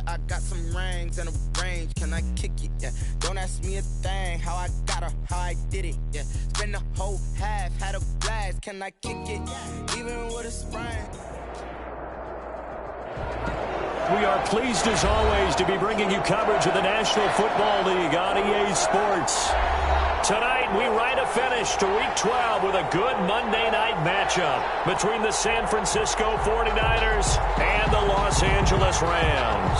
I got some rings and a range. Can I kick it? Yeah. Don't ask me a thing. How I got her, how I did it. Yeah. Spend the whole half, had a blast. Can I kick it? Even with a sprain. We are pleased as always to be bringing you coverage of the National Football League on EA Sports. Tonight, we write a finish to Week 12 with a good Monday night matchup between the San Francisco 49ers and the Los Angeles Rams.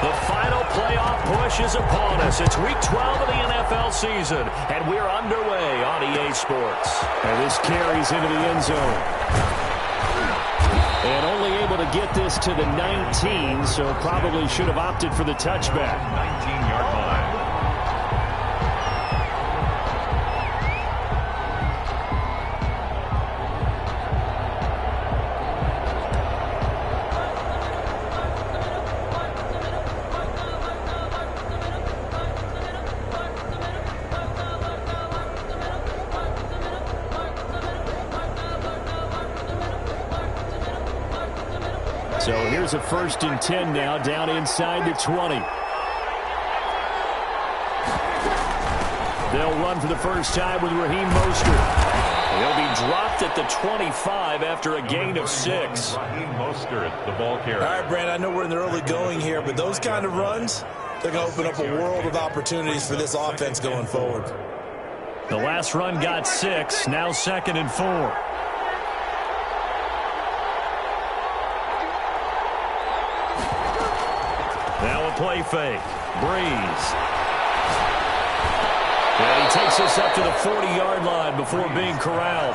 The final playoff push is upon us. It's Week 12 of the NFL season, and we're underway on EA Sports. And this carries into the end zone. And only able to get this to the 19, so probably should have opted for the touchback. 19-yard line. So here's a 1st and 10 now, down inside the 20. They'll run for the first time with Raheem Mostert. He'll be dropped at the 25 after a gain of 6. Raheem Mostert, the ball carrier. All right, Brand, I know we're in the early going here, but those kind of runs, they're going to open up a world of opportunities for this offense going forward. The last run got 6, now 2nd and 4. Now a play fake. Breeze. And he takes us up to the 40-yard line before being corralled.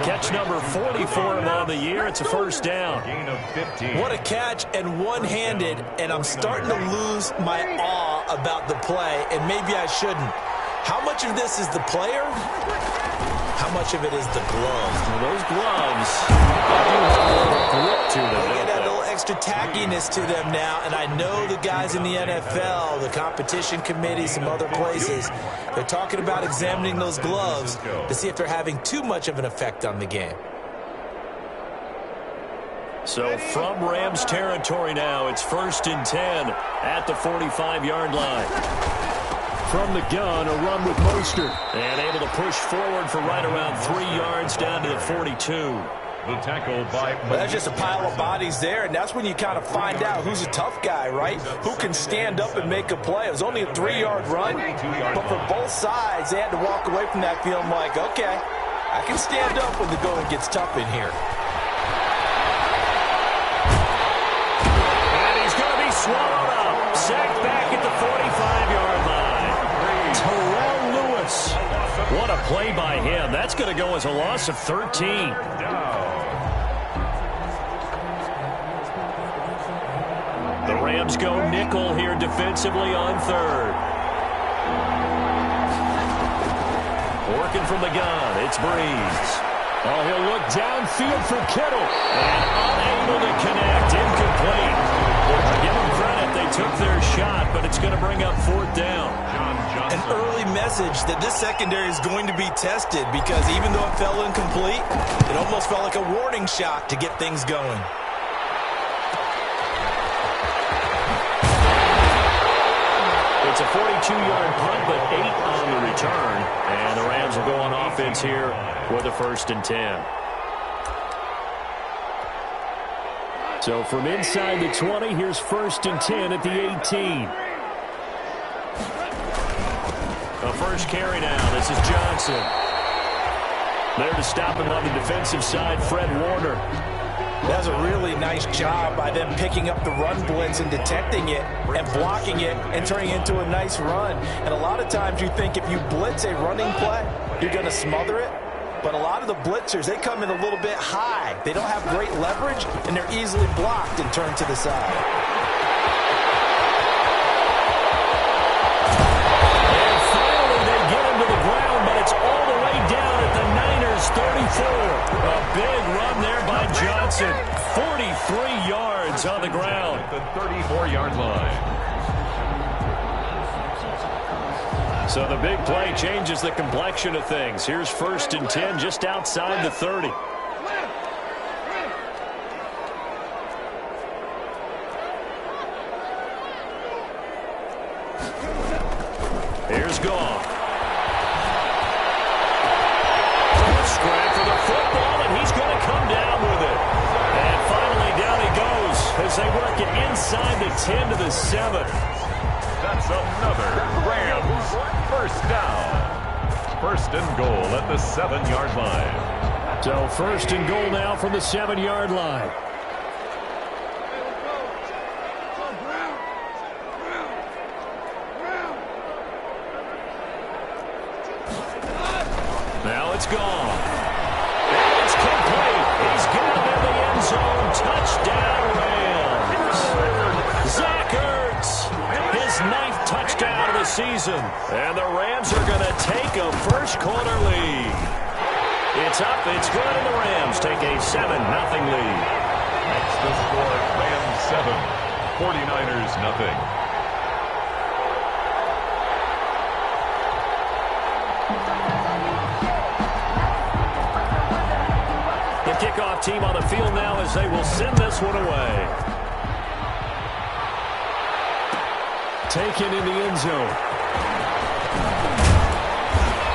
Catch number 44 on the year. It's a first down. Gain of 15. What a catch, and one-handed, and I'm starting to lose my awe about the play, and maybe I shouldn't. How much of this is the player? How much of it is the gloves? Well, those gloves do have a little grip to them. They get that little extra tackiness to them now, and I know the guys in the NFL, the competition committee, some other places, they're talking about examining those gloves to see if they're having too much of an effect on the game. So from Rams territory now, it's 1st and 10 at the 45-yard line. From the gun, a run with Mostert. And able to push forward for right around 3 yards down to the 42. The tackle by... Well, that's just a pile of bodies there, and that's when you kind of find out who's a tough guy, right? Who can stand up and make a play. It was only a 3-yard run, but for both sides, they had to walk away from that feeling like, okay, I can stand up when the going gets tough in here. And he's going to be swallowed up. Sacked back at the 45-yard line. Terrell Lewis. What a play by him. That's going to go as a loss of 13. The Rams go nickel here defensively on 3rd. Working from the gun, it's Breeze. Oh, he'll look downfield for Kittle. And unable to connect, incomplete. Give them credit, they took their shot, but it's going to bring up 4th down. An early message that this secondary is going to be tested, because even though it fell incomplete, it almost felt like a warning shot to get things going. It's a 42-yard punt, but 8 on the return. And the Rams will go on offense here with a 1st and 10. So from inside the 20, here's 1st and 10 at the 18. A first carry now. This is Johnson. There to stop him on the defensive side, Fred Warner. That's a really nice job by them picking up the run blitz and detecting it and blocking it and turning it into a nice run. And a lot of times you think if you blitz a running play, you're going to smother it. But a lot of the blitzers, they come in a little bit high. They don't have great leverage, and they're easily blocked and turned to the side. And finally they get him to the ground, but it's all the way down at the Niners' 34. A big run there by Johnson. 43 yards on the ground. At the 34-yard line. So the big play changes the complexion of things. Here's 1st and 10 just outside the 30. gone. Scrap for the football, and he's going to come down with it. And finally, down he goes as they work it inside the 10 to the 7. That's another Rams first down. First and goal at the 7-yard line. So first and goal now from the 7-yard line. Now it's gone. And it's complete. He's got him in the end zone. Touchdown, Rams. Zach Ertz, his 9th touchdown of the season. And the Rams are going to take a first-quarter lead. It's up, it's good, and the Rams take a 7-0 lead. That's the score. Rams 7, 49ers nothing. The kickoff team on the field now as they will send this one away. Taken in the end zone.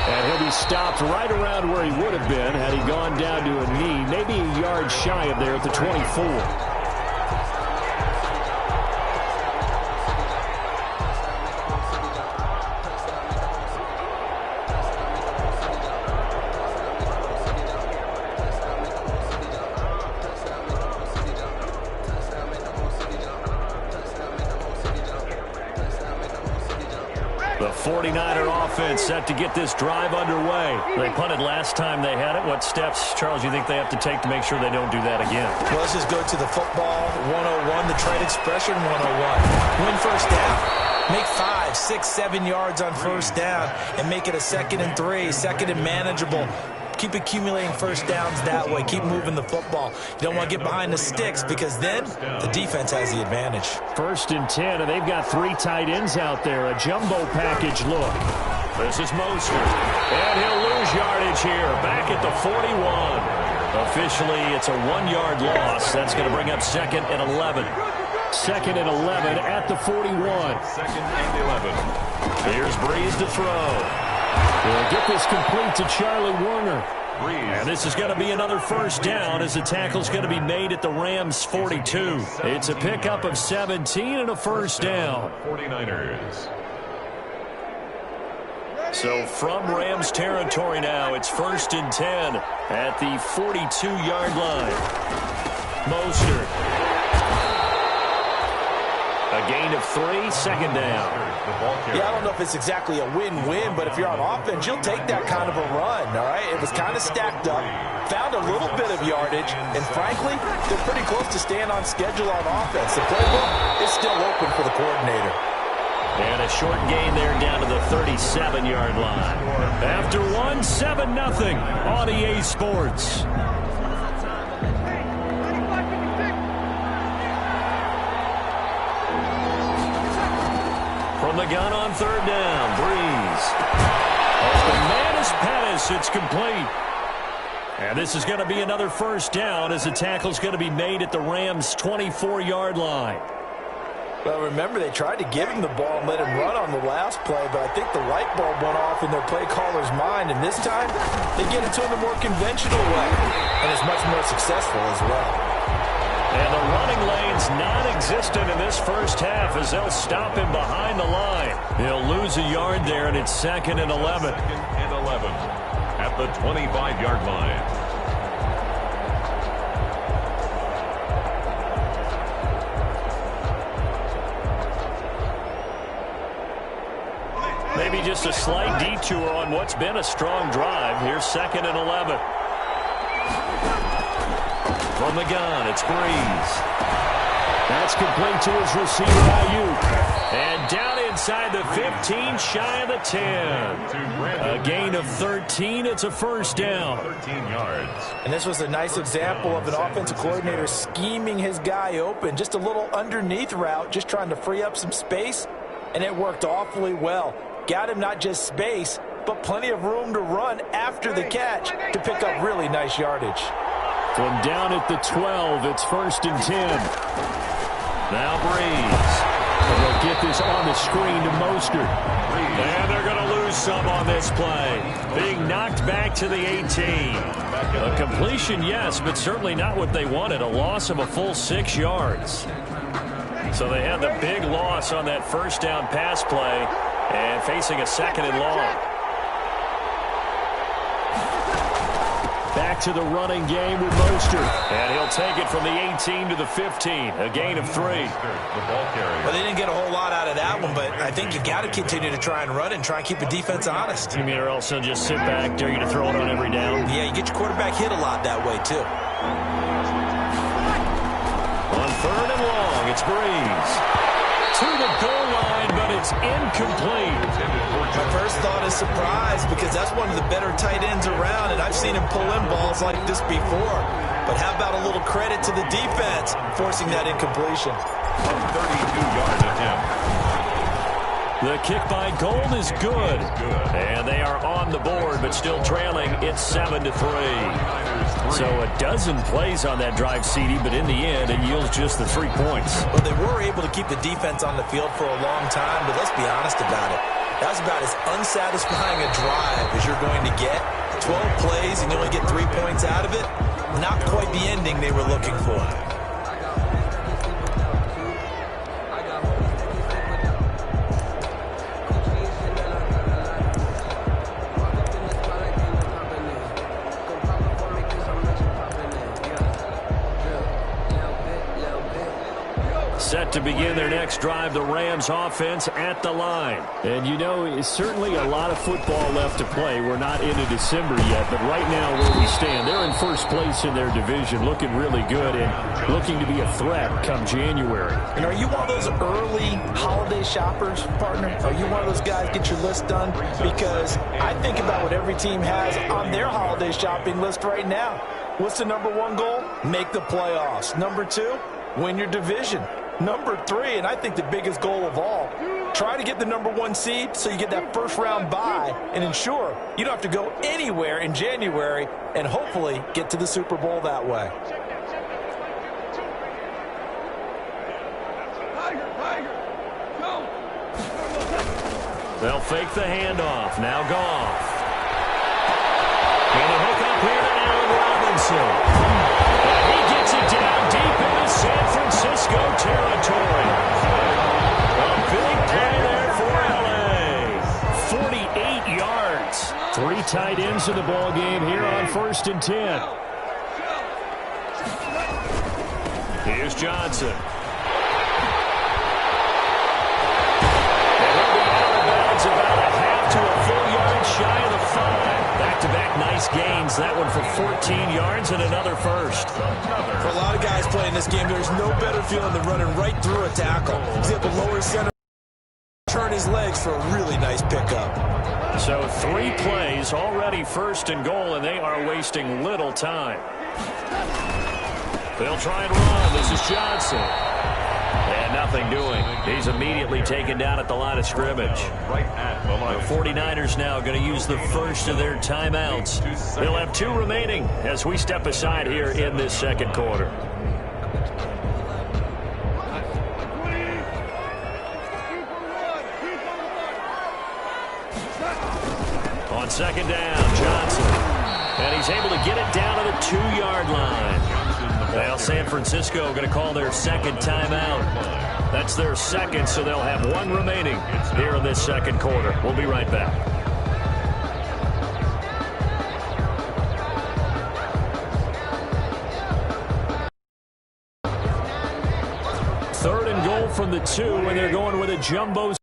And he'll be stopped right around where he would have been had he gone down to a knee, maybe a yard shy of there at the 24. The 49er offense set to get this drive underway. They punted last time they had it. What steps, Charles, you think they have to take to make sure they don't do that again? Well, let's just go to the football 101, the trade expression 101. Win first down. Make 5, 6, 7 yards on first down and make it a 2nd and 3, 2nd and manageable. Keep accumulating first downs that way. Keep moving the football. You don't want to get behind the sticks because then the defense has the advantage. 1st and 10, and they've got 3 tight ends out there. A jumbo package look. This is Mostert. And he'll lose yardage here. Back at the 41. Officially, it's a 1-yard loss. That's going to bring up 2nd and 11. 2nd and 11 at the 41. 2nd and 11. Here's Breeze to throw. We'll get this complete to Charlie Warner. And this is going to be another first down as the tackle's going to be made at the Rams 42. It's a pickup of 17 and a first down. 49ers. So from Rams territory now, it's 1st and 10 at the 42-yard line. Mostert. A gain of 3, 2nd down. Yeah, I don't know if it's exactly a win-win, but if you're on offense, you'll take that kind of a run, all right? It was kind of stacked up, found a little bit of yardage, and frankly, they're pretty close to staying on schedule on offense. The playbook is still open for the coordinator. And a short gain there down to the 37-yard line. After 7-0 on EA Sports. From the gun on 3rd down, Breeze. Off the Manus Pettis, it's complete. And this is going to be another first down as the tackle's going to be made at the Rams' 24-yard line. Well, remember, they tried to give him the ball and let him run on the last play, but I think the light bulb went off in their play caller's mind, and this time they get it to him the more conventional way, and it's much more successful as well. And the running lane's non-existent in this first half as they'll stop him behind the line. He'll lose a yard there, and it's 2nd and 11. 2nd and 11 at the 25-yard line. Maybe just a slight detour on what's been a strong drive. Here's 2nd and 11. From the gun, it's Breeze. That's complete to his receiver, Ayuk. And down inside the 15, shy of the 10. A gain of 13. It's a first down. 13 yards. And this was a nice example of an offensive coordinator scheming his guy open. Just a little underneath route, just trying to free up some space. And it worked awfully well. Got him not just space, but plenty of room to run after the catch to pick up really nice yardage. From down at the 12, it's 1st and 10. Now Breeze. And they'll get this on the screen to Mostert. And they're going to lose some on this play. Being knocked back to the 18. A completion, yes, but certainly not what they wanted. A loss of a full 6 yards. So they had the big loss on that first down pass play and facing a 2nd and long. Back to the running game with Mostert. And he'll take it from the 18 to the 15. A gain of 3. Well, they didn't get a whole lot out of that one, but I think you got to continue to try and run and try and keep the defense honest. You mean or else they'll just sit back, dare you to throw it on every down? Yeah, you get your quarterback hit a lot that way, too. On 3rd and long, it's Breeze. To the goal line, but it's incomplete. My first thought is surprise because that's one of the better tight ends around, and I've seen him pull in balls like this before. But how about a little credit to the defense forcing that incompletion? A 32-yard attempt. The kick by Gold is good. And they are on the board, but still trailing. It's 7-3. So a dozen plays on that drive, CD, but in the end, it yields just the 3 points. Well, they were able to keep the defense on the field for a long time, but let's be honest about it. That's about as unsatisfying a drive as you're going to get. 12 plays and you only get 3 points out of it. Not quite the ending they were looking for. Set to begin their next drive, the Rams offense at the line. And you know, it's certainly a lot of football left to play. We're not into December yet, but right now where we stand, they're in first place in their division, looking really good and looking to be a threat come January. And are you one of those early holiday shoppers, partner? Are you one of those guys get your list done? Because I think about what every team has on their holiday shopping list right now. What's the number 1 goal? Make the playoffs. Number 2, win your division. Number 3, and I think the biggest goal of all, try to get the number 1 seed so you get that first round bye and ensure you don't have to go anywhere in January and hopefully get to the Super Bowl that way. They'll fake the handoff. Now Goff. And a hook up here to Allen Robinson. He gets it down deep into San Francisco territory. A big play there for L.A. 48 yards. 3 tight ends in the ball game here on 1st and 10. Here's Johnson. And he'll be out of bounds about a half to a full yard shy of the 5. Back-to-back nice gains. That one for 14 yards and another first. For a lot of guys playing this game, there's no better feeling than running right through a tackle. He's able to lower center, turn his legs for a really nice pickup. So 3 plays, already 1st and goal, and they are wasting little time. They'll try and run. This is Johnson. And nothing doing. He's immediately taken down at the line of scrimmage. Right at the line. The 49ers now going to use the first of their timeouts. They'll have 2 remaining as we step aside here in this 2nd quarter. On 2nd down, Johnson. And he's able to get it down to the 2-yard line. Well, San Francisco going to call their 2nd timeout. That's their 2nd, so they'll have 1 remaining here in this 2nd quarter. We'll be right back. Third and goal from the 2, and they're going with a jumbo.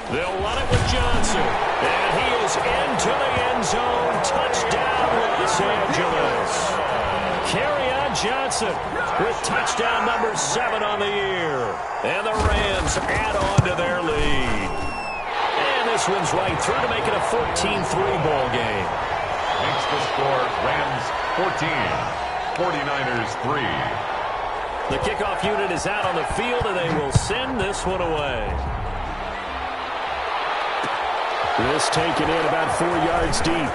They'll run it with Johnson. And he is into the end zone. Touchdown, Los Angeles. Kerryon Johnson with touchdown number 7 on the year. And the Rams add on to their lead. And this one's right through to make it a 14-3 ball game. Makes the score Rams 14, 49ers 3. The kickoff unit is out on the field, and they will send this one away. This taken in about 4 yards deep.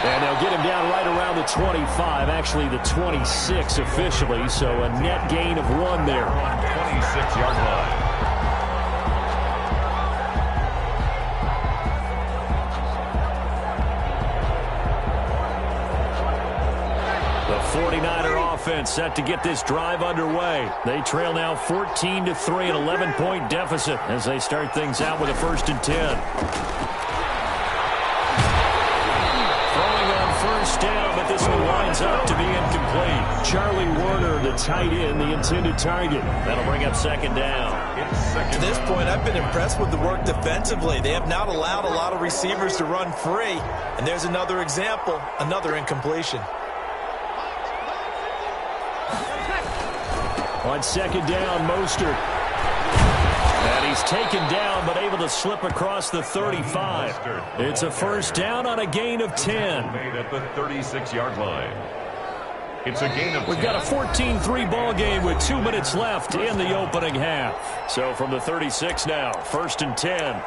And they'll get him down right around the 25, actually the 26 officially, so a net gain of 1 there. 26-yard line. The 49er offense set to get this drive underway. They trail now 14-3, an 11-point deficit as they start things out with a 1st and 10. First down, but this one winds up to be incomplete. Charlie Werner, the tight end, the intended target. That'll bring up 2nd down. To this point, I've been impressed with the work defensively. They have not allowed a lot of receivers to run free. And there's another example, another incompletion. On 2nd down, Mostert. And he's taken down, but able to slip across the 35. It's a 1st down on a gain of 10. Made at the 36-yard line. It's a gain of 10. We've got a 14-3 ball game with 2 minutes left in the opening half. So from the 36 now, 1st and 10.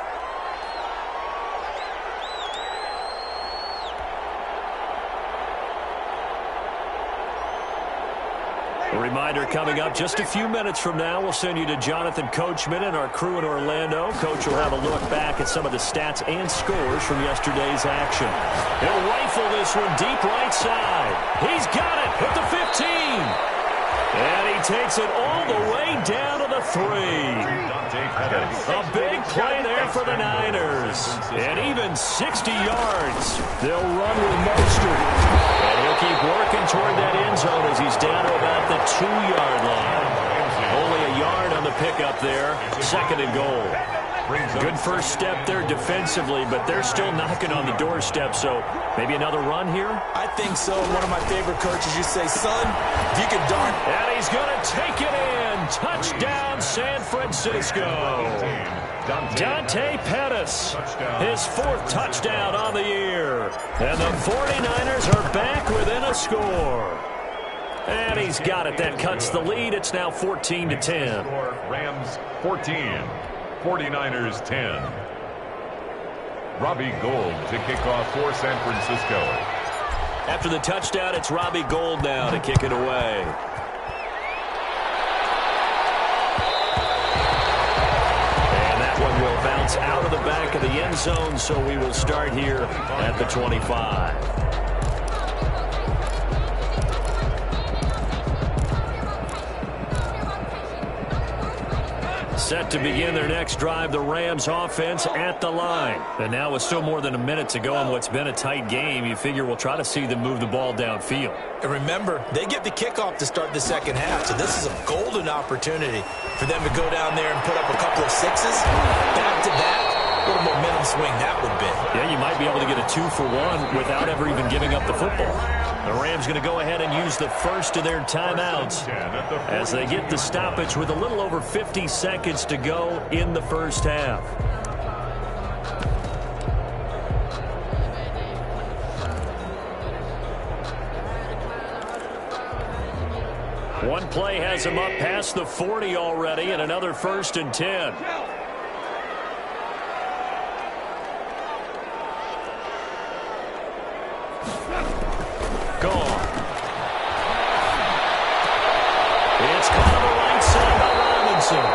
A reminder coming up just a few minutes from now, we'll send you to Jonathan Coachman and our crew in Orlando. Coach will have a look back at some of the stats and scores from yesterday's action. He'll rifle this one deep right side. He's got it at the 15. And he takes it all the way down to the 3. A big play there for the Niners. And even 60 yards. They'll run with Mostert. And he'll keep working toward that end zone as he's down to about the 2-yard line. Only a yard on the pickup there. 2nd and goal. Good first step there defensively, but they're still knocking on the doorstep, so maybe another run here? I think so. One of my favorite coaches, you say, son, if you can dart. And he's going to take it in. Touchdown, San Francisco. Dante Pettis, his 4th touchdown on the year. And the 49ers are back within a score. And he's got it. That cuts the lead. It's now 14-10. Rams 14, 49ers 10. Robbie Gould to kick off for San Francisco. After the touchdown, it's Robbie Gould now to kick it away. One will bounce out of the back of the end zone, so we will start here at the 25. Set to begin their next drive, the Rams offense at the line. And now with still more than a minute to go in what's been a tight game, you figure we'll try to see them move the ball downfield. And remember, they get the kickoff to start the 2nd half, so this is a golden opportunity for them to go down there and put up a couple of 6s. Back-to-back. What a momentum swing that would be. Yeah, you might be able to get a 2-for-1 without ever even giving up the football. The Rams going to go ahead and use the first of their timeouts as they get the stoppage with a little over 50 seconds to go in the 1st half. One play has him up past the 40 already, and another 1st and 10. Gone. It's caught on the right side by Robinson.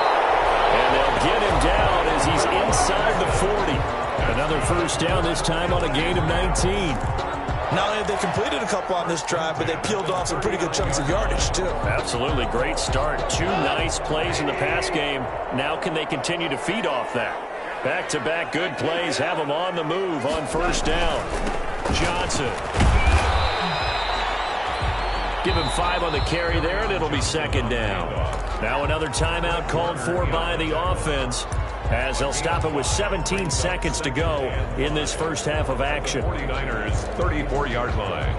And they'll get him down as he's inside the 40. Another 1st down, this time on a gain of 19. Not only have they completed a couple on this drive, but they peeled off some pretty good chunks of yardage, too. Absolutely. Great start. 2 nice plays in the pass game. Now can they continue to feed off that? Back-to-back good plays have them on the move on 1st down. Johnson. Give him 5 on the carry there, and it'll be 2nd down. Now another timeout called for by the offense as they'll stop it with 17 seconds to go in this 1st half of action. 49ers 34-yard line.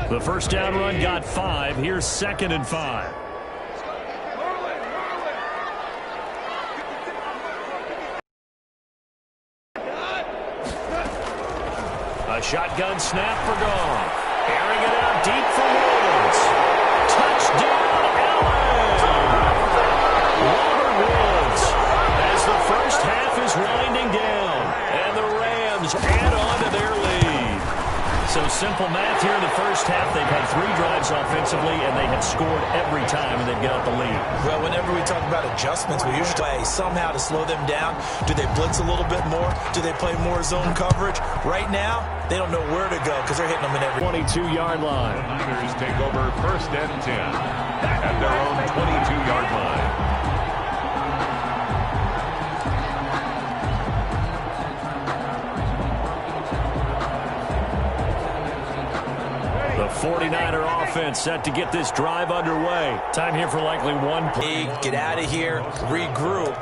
The 1st down run got 5. Here's 2nd and 5. A shotgun snap for Goff. Airing it out deep for Waller. Woods. Touchdown, Allen! Robert Woods, as the first half is winding down, and the Rams add on to their lead. So simple math here in the first half. They've had 3 drives offensively, and they have scored every time, and they've got the lead. Well, whenever we talk about adjustments, we usually play somehow to slow them down. Do they blitz a little bit more? Do they play more zone coverage? Right now, they don't know where to go because they're hitting them in every 22-yard line. The Niners take over 1st and 10 at their own 22-yard line. The 49er offense set to get this drive underway. Time here for likely one play. Get out of here, regroup.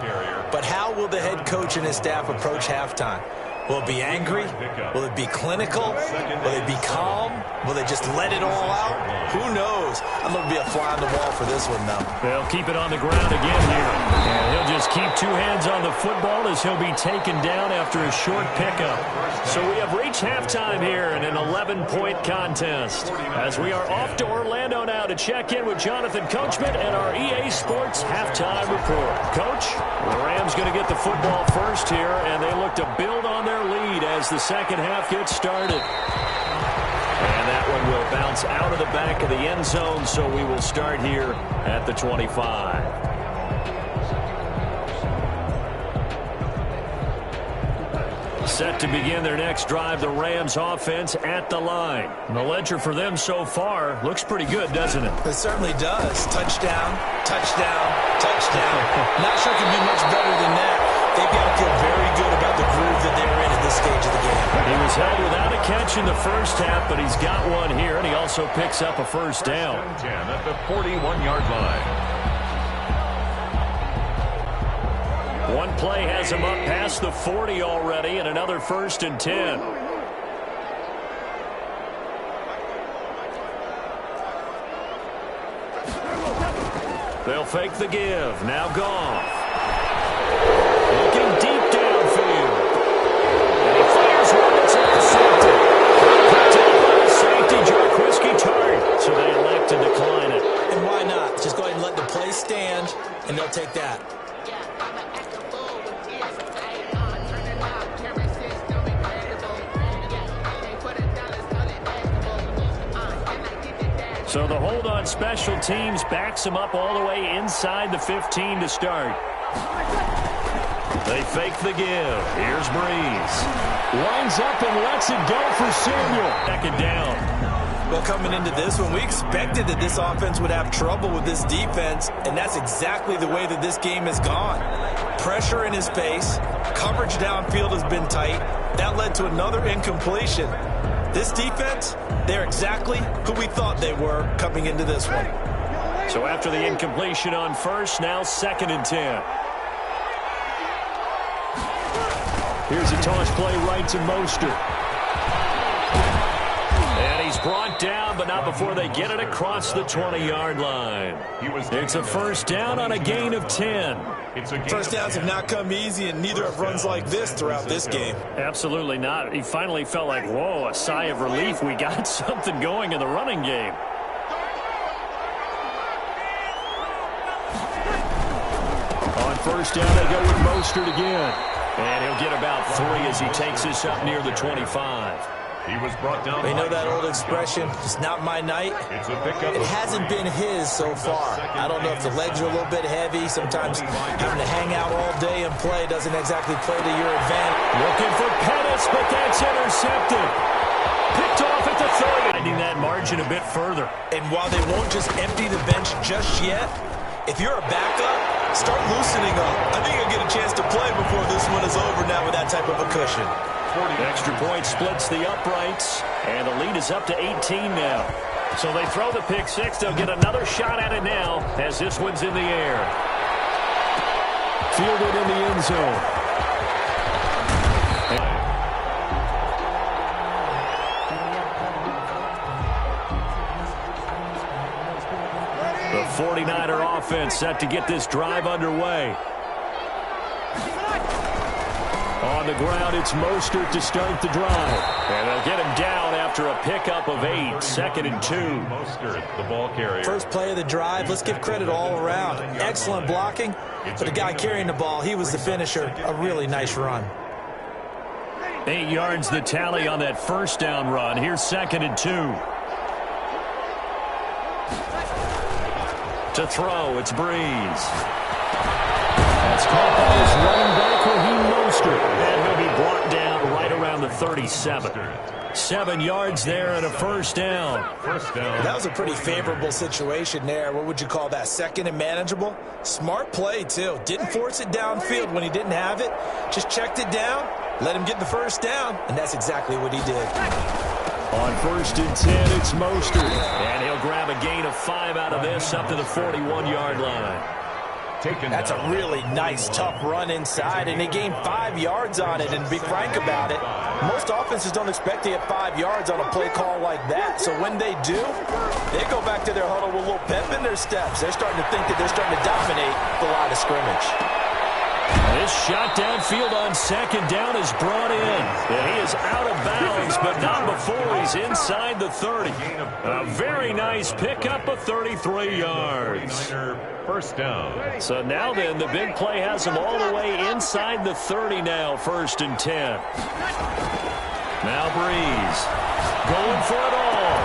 But how will the head coach and his staff approach halftime? Will it be angry? Will it be clinical? Will it be calm? Will they just let it all out? Who knows? I'm going to be a fly on the wall for this one, though. They'll keep it on the ground again here. And he'll just keep 2 hands on the football as he'll be taken down after a short pickup. So we have reached halftime here in an 11-point contest. As we are off to Orlando now to check in with Jonathan Coachman and our EA Sports halftime report. Coach, the Rams going to get the football first here, and they look to build on their lead as the second half gets started. And that one will bounce out of the back of the end zone, so we will start here at the 25. Set to begin their next drive, the Rams offense at the line. And the ledger for them so far looks pretty good, doesn't it? It certainly does. Touchdown, touchdown, touchdown. Not sure it can be much better than that. They've got to feel very good about the groove that they're in at this stage of the game. He was held without a catch in the first half, but he's got one here, and he also picks up a first down. 10 at the 41-yard line. One play has him up past the 40 already, and another 1st and 10. They'll fake the give. Now Goff. Looking deep downfield. And he fires one that's intercepted. Picked up by the safety, Jarquiski Tart. So they elect to decline it. And why not? Just go ahead and let the play stand, and they'll take that. So the hold on special teams backs him up all the way inside the 15 to start. They fake the give. Here's Breeze. Lines up and lets it go for Samuel. Second down. Well, coming into this one, we expected that this offense would have trouble with this defense, and that's exactly the way that this game has gone. Pressure in his face. Coverage downfield has been tight. That led to another incompletion. This defense, they're exactly who we thought they were coming into this one. So after the incompletion on first, now 2nd and 10. Here's a toss play right to Mostert. And he's brought down, but not before they get it across the 20-yard line. It's a first down on a gain of 10. First downs have not come easy, and neither have runs like this throughout this game. Absolutely not. He finally felt like, whoa, a sigh of relief. We got something going in the running game. On first down, they go with Mostert again. And he'll get about 3 as he takes this up near the 25. He was brought down. They know that old expression, it's not my night. It's a pickup. It hasn't been his so far. I don't know if the legs are a little bit heavy. Sometimes having to hang out all day and play doesn't exactly play to your advantage. Looking for Pettis, but that's intercepted. Picked off at the 30. Finding that margin a bit further. And while they won't just empty the bench just yet, if you're a backup, start loosening up. I think you'll get a chance to play before this one is over now with that type of a cushion. Extra point splits the uprights, and the lead is up to 18 now. So they throw the pick six. They'll get another shot at it now as this one's in the air. Fielded in the end zone. The 49er offense set to get this drive underway. On the ground, it's Mostert to start the drive. And they'll get him down after after a pickup of 8, 2nd and 2. Mostert, the ball carrier. First play of the drive, let's give credit all around. Excellent blocking, but the guy carrying the ball, he was the finisher. A really nice run. 8 yards the tally on that first down run. Here's 2nd and 2. To throw, it's Breeze. That's caught by his running back, Raheem Mostert. And he'll be brought down right around the 37. 7 yards there and a first down. That was a pretty favorable situation there. What would you call that? Second and manageable? Smart play, too. Didn't force it downfield when he didn't have it. Just checked it down, let him get the first down, and that's exactly what he did. On 1st and 10, it's Mostert. And he'll grab a gain of 5 out of this up to the 41-yard line. That's a really nice, tough run inside, and they gained 5 yards on it. And to be frank about it, most offenses don't expect to get 5 yards on a play call like that. So when they do, they go back to their huddle with a little pep in their steps. They're starting to think that they're starting to dominate the line of scrimmage. This shot downfield on 2nd down is brought in. And he is out of bounds, but not before he's inside the 30. A very nice pickup of 33 yards. First down. So now then, the big play has him all the way inside the 30 now, 1st and 10. Now Breeze going for it all.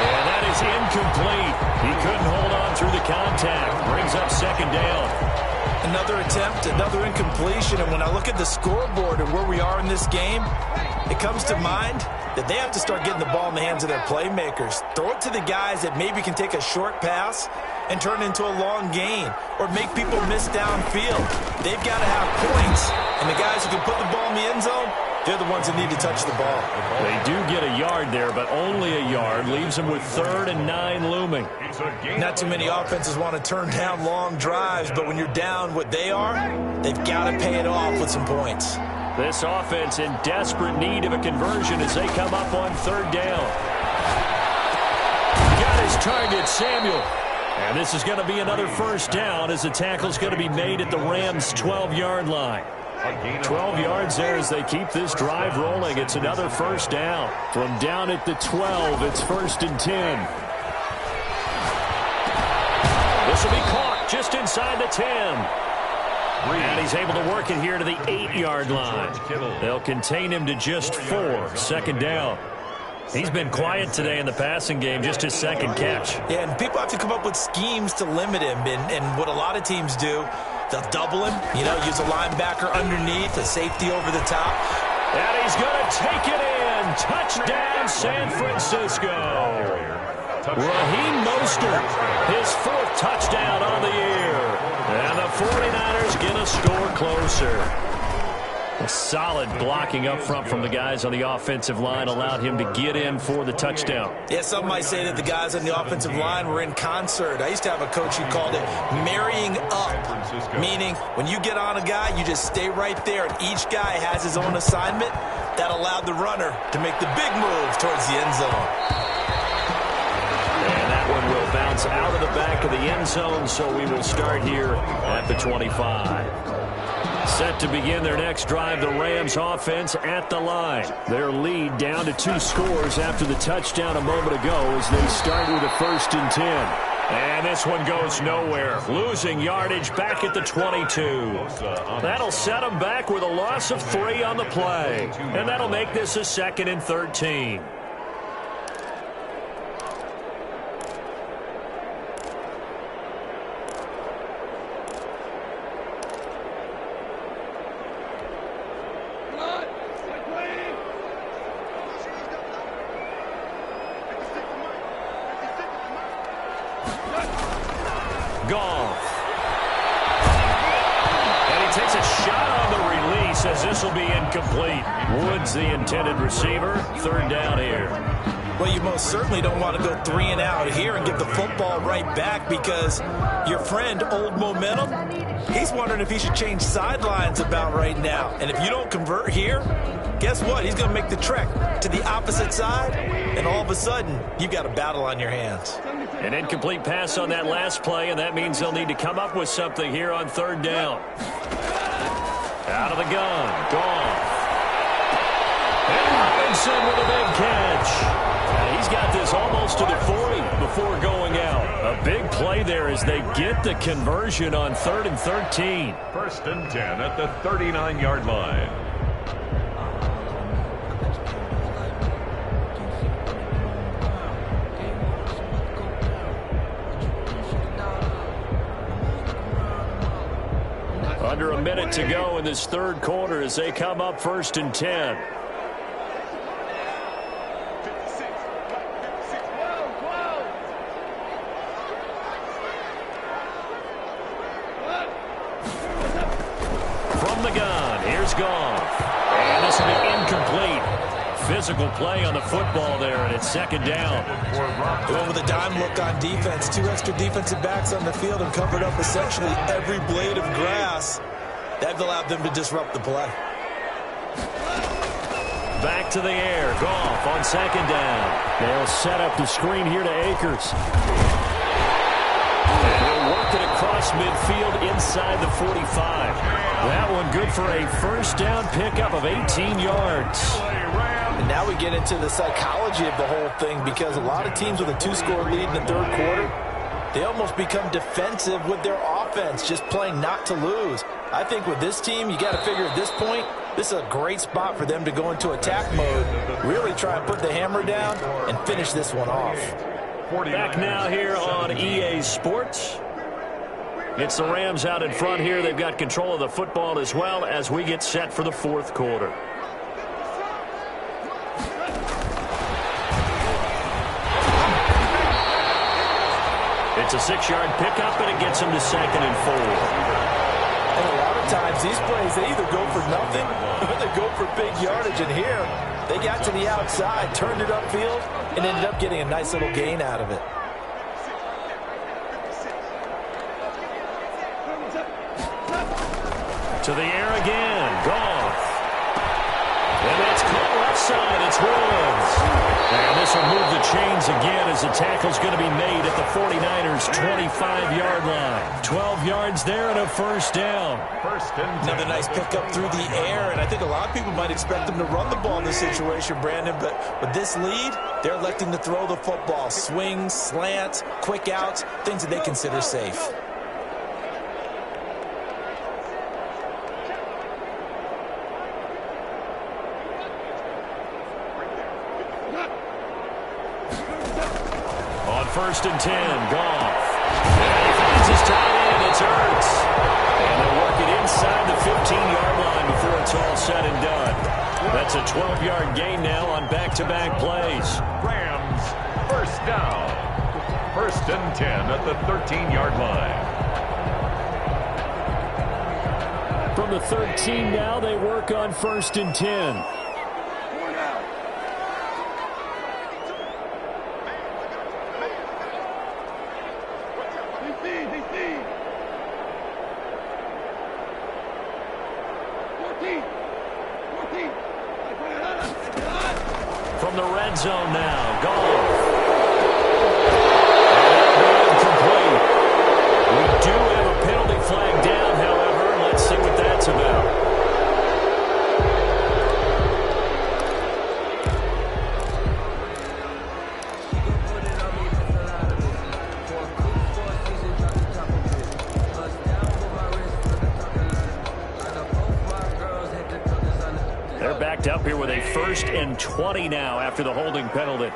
And that is incomplete. He couldn't hold on through the contact. Brings up 2nd down. Another attempt, another incompletion, and when I look at the scoreboard and where we are in this game, it comes to mind that they have to start getting the ball in the hands of their playmakers. Throw it to the guys that maybe can take a short pass and turn it into a long gain or make people miss downfield. They've got to have points, and the guys who can put the ball in the end zone, they're the ones that need to touch the ball. They do get a yard there, but only a yard. Leaves them with 3rd and 9 looming. Not too many offenses want to turn down long drives, but when you're down what they are, they've got to pay it off with some points. This offense in desperate need of a conversion as they come up on 3rd down. Got his target, Samuel. And this is going to be another first down as the tackle's going to be made at the Rams' 12-yard line. 12 yards there as they keep this drive rolling. It's another first down. From down at the 12, it's 1st and 10. This will be caught just inside the 10. And he's able to work it here to the 8-yard line. They'll contain him to just 4. 2nd down. He's been quiet today in the passing game, just his 2nd catch. Yeah, and people have to come up with schemes to limit him. And what a lot of teams do, they'll double him, use a linebacker underneath, a safety over the top. And he's going to take it in. Touchdown, San Francisco. Raheem Mostert, his 4th touchdown on the year. And the 49ers get a score closer. A solid blocking up front from the guys on the offensive line allowed him to get in for the touchdown. Yeah, some might say that the guys on the offensive line were in concert. I used to have a coach who called it marrying up, meaning when you get on a guy, you just stay right there, and each guy has his own assignment. That allowed the runner to make the big move towards the end zone. And that one will bounce out of the back of the end zone, so we will start here at the 25. Set to begin their next drive, the Rams offense at the line. Their lead down to 2 scores after the touchdown a moment ago as they start with a 1st and 10. And this one goes nowhere. Losing yardage back at the 22. That'll set them back with a loss of 3 on the play. And that'll make this a 2nd and 13. This will be incomplete. Woods, the intended receiver. 3rd down here. Well, you most certainly don't want to go 3 and out here and give the football right back because your friend, Old Momentum, he's wondering if he should change sidelines about right now. And if you don't convert here, guess what? He's going to make the trek to the opposite side, and all of a sudden, you've got a battle on your hands. An incomplete pass on that last play, and that means they'll need to come up with something here on 3rd down. Out of the gun, Goff. And Robinson with a big catch. pitch. And he's got this almost to the 40 before going out. A big play there as they get the conversion on 3rd and 13. 1st and 10 at the 39-yard line. Under a minute to go in this 3rd quarter as they come up 1st and 10. From the gun, here's Goff. And this will be incomplete. Physical play on the football there, and it's 2nd down. Going with a dime look on defense. 2 extra defensive backs on the field and covered up essentially every blade of grass. That allowed them to disrupt the play. Back to the air. Goff on 2nd down. They'll set up the screen here to Akers. And he'll work it across midfield inside the 45. That one good for a 1st down pickup of 18 yards. And now we get into the psychology of the whole thing, because a lot of teams with a 2-score lead in the 3rd quarter, they almost become defensive with their offense, just playing not to lose. I think with this team, you got to figure at this point, this is a great spot for them to go into attack mode, really try and put the hammer down and finish this one off. Back now here on EA Sports. It's the Rams out in front here. They've got control of the football as well as we get set for the 4th quarter. It's a 6-yard pickup, and it gets them to 2nd and 4. And a lot of times, these plays, they either go for nothing or they go for big yardage. And here, they got to the outside, turned it upfield, and ended up getting a nice little gain out of it. To the air again. Goff. And that's caught left side. It's Woods. And this will move the chains again as the tackle's going to be made at the 49ers' 25-yard line. 12 yards there and a 1st down. 1st and 10. Another nice pickup through the air, and I think a lot of people might expect them to run the ball in this situation, Brandon, but with this lead, they're electing to throw the football. Swings, slants, quick outs, things that they consider safe. On 1st and 10, Goff. And he finds his tight end. It's Ertz. And they'll work it inside the 15-yard line before it's all said and done. That's a 12-yard gain now on back-to-back plays. Rams, 1st down. 1st and 10 at the 13-yard line. From the 13 now, they work on 1st and 10. From the red zone now, Goff. Incomplete. We do have a penalty flag down, however. Let's see what that's about. They're backed up here with a 1st and 20 now after the holding penalty.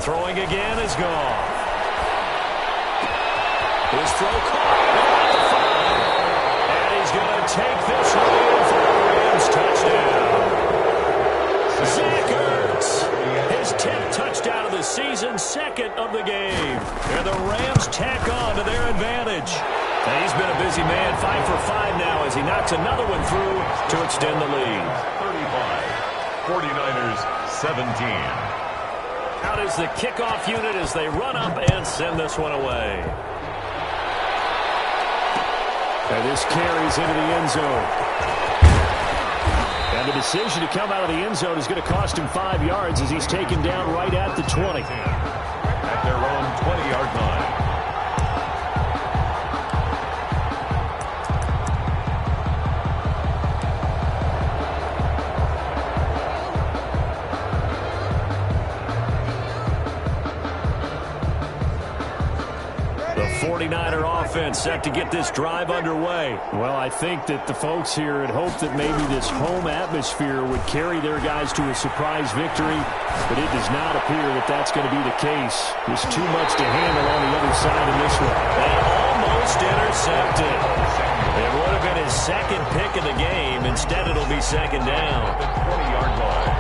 Throwing again is Goff. His throw caught at the 5. And he's going to take this one in for a Rams touchdown. Zach Ertz, his 10th touchdown of the season, 2nd of the game. And the Rams tack on to their advantage. And he's been a busy man, 5 for 5 now as he knocks another one through to extend the lead. 35, 49ers 17. Out is the kickoff unit as they run up and send this one away. And this carries into the end zone. And the decision to come out of the end zone is going to cost him 5 yards as he's taken down right at the 20. At their own 20-yard line. The 49er offense set to get this drive underway. Well, I think that the folks here had hoped that maybe this home atmosphere would carry their guys to a surprise victory, but it does not appear that that's going to be the case. There's too much to handle on the other side in this one. They almost intercepted. It would have been his second pick of the game. Instead, it'll be second down. 20-yard line.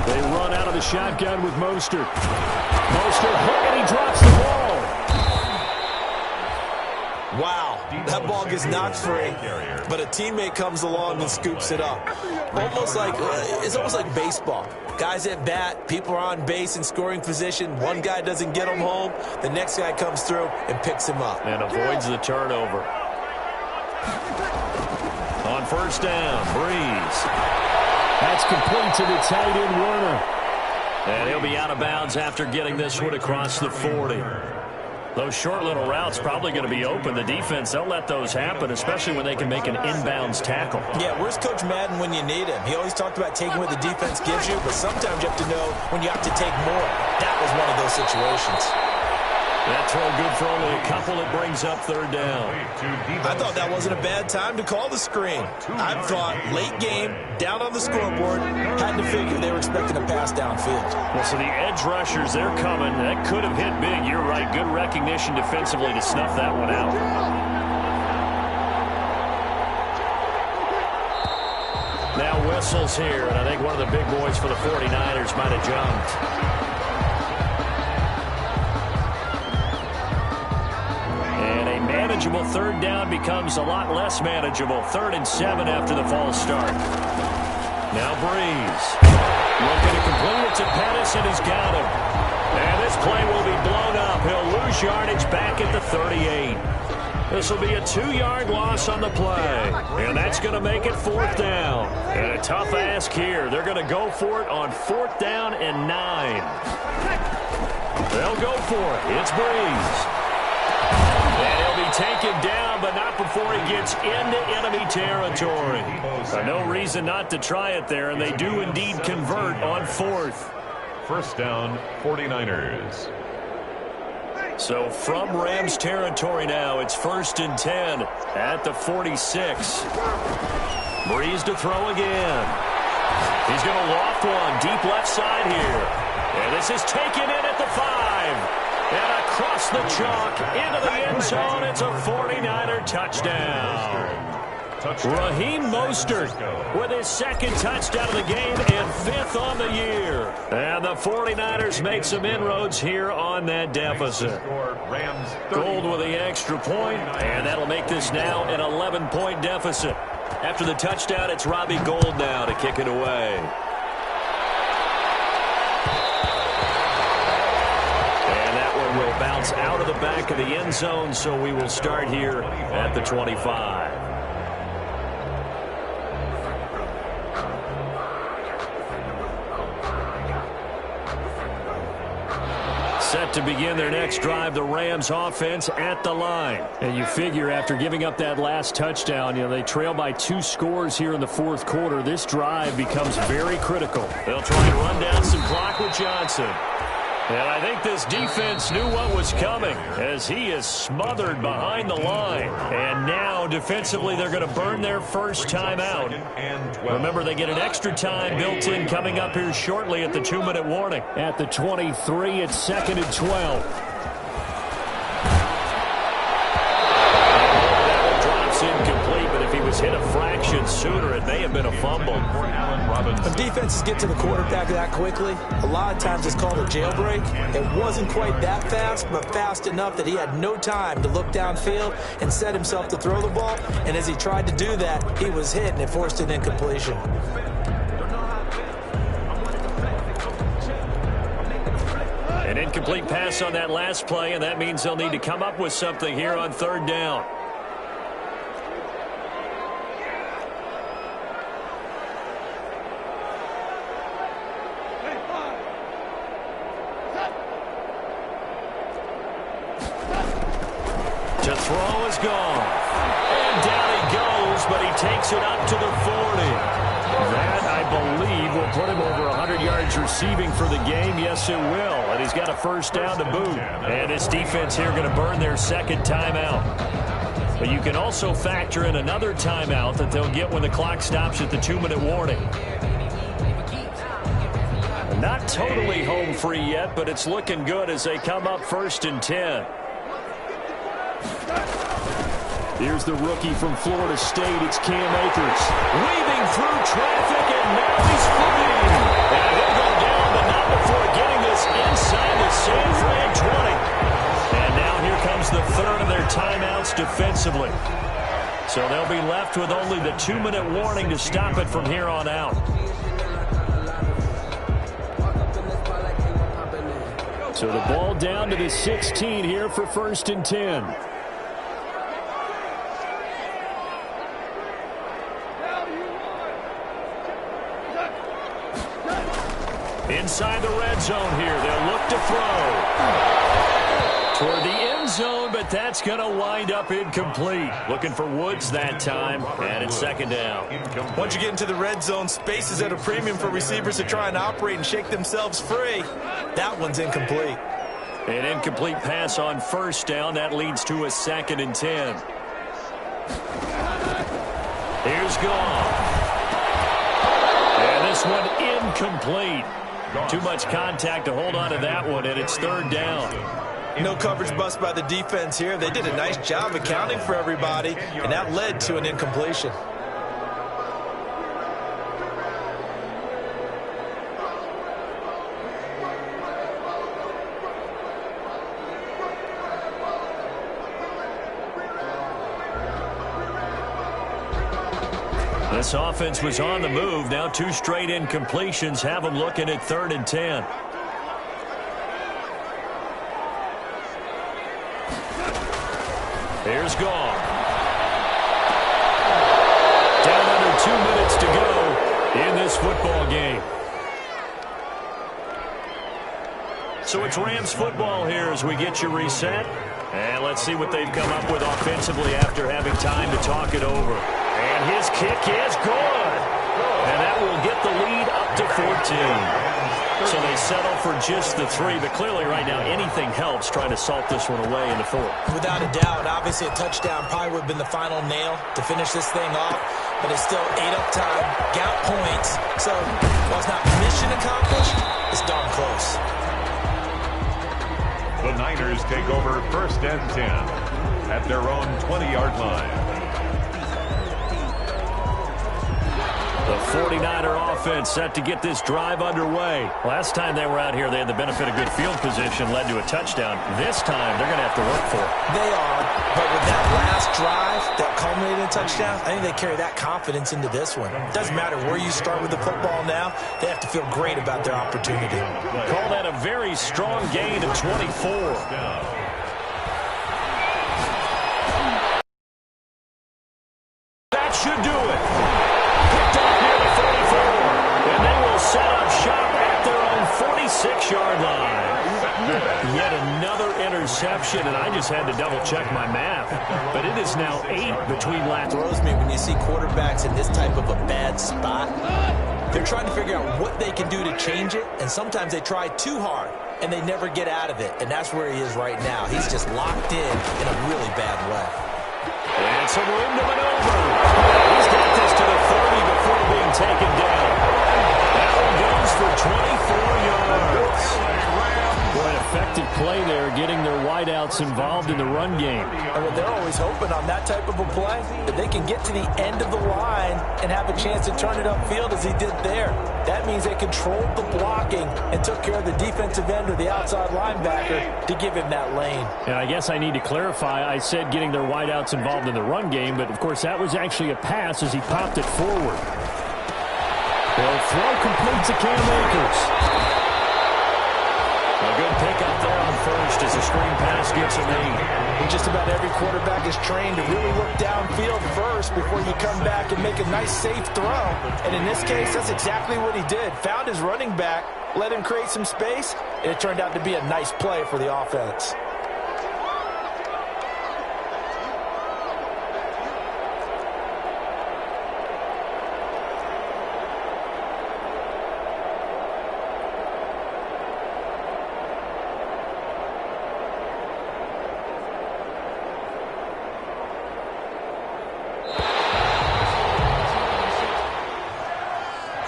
They run out of the shotgun with Mostert. Mostert hook, and he drops the ball. Wow, that ball gets knocked free, but a teammate comes along and scoops it up. It's almost like baseball. Guys at bat, people are on base in scoring position. One guy doesn't get him home, the next guy comes through and picks him up. And avoids the turnover. On first down, Breeze. That's complete to the tight end, Werner. And he'll be out of bounds after getting this one across the 40. Those short little routes probably going to be open. The defense, they'll let those happen, especially when they can make an inbounds tackle. Yeah, where's Coach Madden when you need him? He always talked about taking what the defense gives you, but sometimes you have to know when you have to take more. That was one of those situations. That throw good for only a couple. It brings up third down. I thought that wasn't a bad time to call the screen. I thought late game, down on the scoreboard, had to figure they were expecting a pass downfield. Well, so the edge rushers, they're coming. That could have hit big. You're right. Good recognition defensively to snuff that one out. Now whistles here, and I think one of the big boys for the 49ers might have jumped. Manageable third down becomes a lot less manageable. 3rd and 7 after the false start. Now Breeze. Looking to complete it to Pettis, and he's got him. And this play will be blown up. He'll lose yardage back at the 38. This will be a 2-yard loss on the play. And that's going to make it 4th down. And a tough ask here. They're going to go for it on 4th down and 9. They'll go for it. It's Breeze. And he'll be taken down, but not before he gets into enemy territory. No reason not to try it there, and they do indeed convert on 4th. First down, 49ers. So from Rams territory now, it's 1st and 10 at the 46. Breeze to throw again. He's going to loft one deep left side here. And this is taken in at the 5. And across the chalk into the end zone, it's a 49er touchdown. Raheem Mostert with his 2nd touchdown of the game and 5th on the year. And the 49ers make some inroads here on that deficit. Gold with the extra point, and that'll make this now an 11-point deficit. After the touchdown, it's Robbie Gould now to kick it away. Will bounce out of the back of the end zone, so we will start here at the 25. Set to begin their next drive, the Rams offense at the line. And you figure after giving up that last touchdown, they trail by 2 scores here in the 4th quarter. This drive becomes very critical. They'll try to run down some clock with Johnson. And I think this defense knew what was coming as he is smothered behind the line. And now, defensively, they're going to burn their first time out. Remember, they get an extra time built in coming up here shortly at the 2-minute warning. At the 23, it's 2nd and 12. That one drops incomplete, but if he was hit a fraction sooner, it may have been a fumble. When defenses get to the quarterback that quickly, a lot of times it's called a jailbreak. It wasn't quite that fast, but fast enough that he had no time to look downfield and set himself to throw the ball. And as he tried to do that, he was hit, and it forced an incompletion. An incomplete pass on that last play, and that means they'll need to come up with something here on 3rd down. To throw is gone. And down he goes, but he takes takes it up to the 40. That, I believe, will put him over 100 yards receiving for the game. Yes, it will. And he's got a first down to boot. And his defense here going to burn their second timeout. But you can also factor in another timeout that they'll get when the clock stops at the 2-minute warning. Not totally home free yet, but it's looking good as they come up 1st and 10. Here's the rookie from Florida State. It's Cam Akers. Weaving through traffic, and now he's free. And he'll go down, but not before getting this inside the San Fran 20. And now here comes the third of their timeouts defensively. So they'll be left with only the 2-minute warning to stop it from here on out. So the ball down to the 16 here for 1st and 10. Inside the red zone here, they'll look to throw. Toward the end zone, but that's going to wind up incomplete. Looking for Woods that time, and it's 2nd down. Once you get into the red zone, space is at a premium for receivers to try and operate and shake themselves free. That one's incomplete. An incomplete pass on 1st down. That leads to a 2nd and 10. Here's Goff. And this one incomplete. Too much contact to hold on to that one, and it's 3rd down. No coverage bust by the defense here. They did a nice job accounting for everybody, and that led to an incompletion. This offense was on the move. Now 2 straight incompletions have them looking at 3rd and 10. Here's Goff. Down under 2 minutes to go in this football game. So it's Rams football here as we get you reset. And let's see what they've come up with offensively after having time to talk it over. And his kick is good. And that will get the lead up to 14. So they settle for just the 3, but clearly right now anything helps trying to salt this one away in the 4th. Without a doubt, obviously a touchdown probably would have been the final nail to finish this thing off, but it's still 8 up time, got points. So while it's not mission accomplished, it's darn close. The Niners take over 1st and 10 at their own 20-yard line. The 49er offense set to get this drive underway. Last time they were out here, they had the benefit of good field position, led to a touchdown. This time, they're going to have to work for it. They are, but with that last drive that culminated in a touchdown, I think they carry that confidence into this one. It doesn't matter where you start with the football now. They have to feel great about their opportunity. Call that a very strong gain of 24. That should do it. Set up shop at their own 46-yard line. Yet another interception, and I just had to double-check my math. But it is now 8 between last. Throws me when you see quarterbacks in this type of a bad spot. They're trying to figure out what they can do to change it, and sometimes they try too hard, and they never get out of it. And that's where he is right now. He's just locked in a really bad way. And some room to maneuver. He's got this to the 30 before being taken down. That one goes for 24 yards. Boy, an effective play there, getting their wideouts involved in the run game. And they're always hoping on that type of a play that they can get to the end of the line and have a chance to turn it upfield as he did there. That means they controlled the blocking and took care of the defensive end or the outside linebacker to give him that lane. And I guess I need to clarify, I said getting their wideouts involved in the run game, but of course that was actually a pass as he popped it forward. They'll throw complete to Cam Akers. A good pickup there on 1st as the screen pass gets a lead. Just about every quarterback is trained to really look downfield first before you come back and make a nice, safe throw. And in this case, that's exactly what he did. Found his running back, let him create some space, and it turned out to be a nice play for the offense.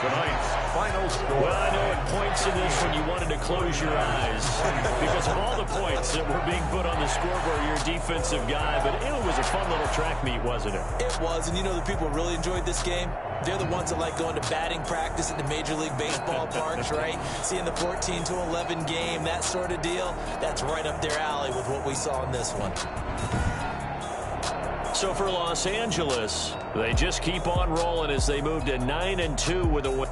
tonight's final score. Well, I know at points in this when you wanted to close your eyes because of all the points that were being put on the scoreboard. You're a defensive guy, but it was a fun little track meet, wasn't it? It was, and you know the people really enjoyed this game? They're the ones that like going to batting practice at the Major League Baseball parks, right? Seeing the 14-11 game, that sort of deal, that's right up their alley with what we saw in this one. So for Los Angeles, they just keep on rolling as they move to 9-2 with a win.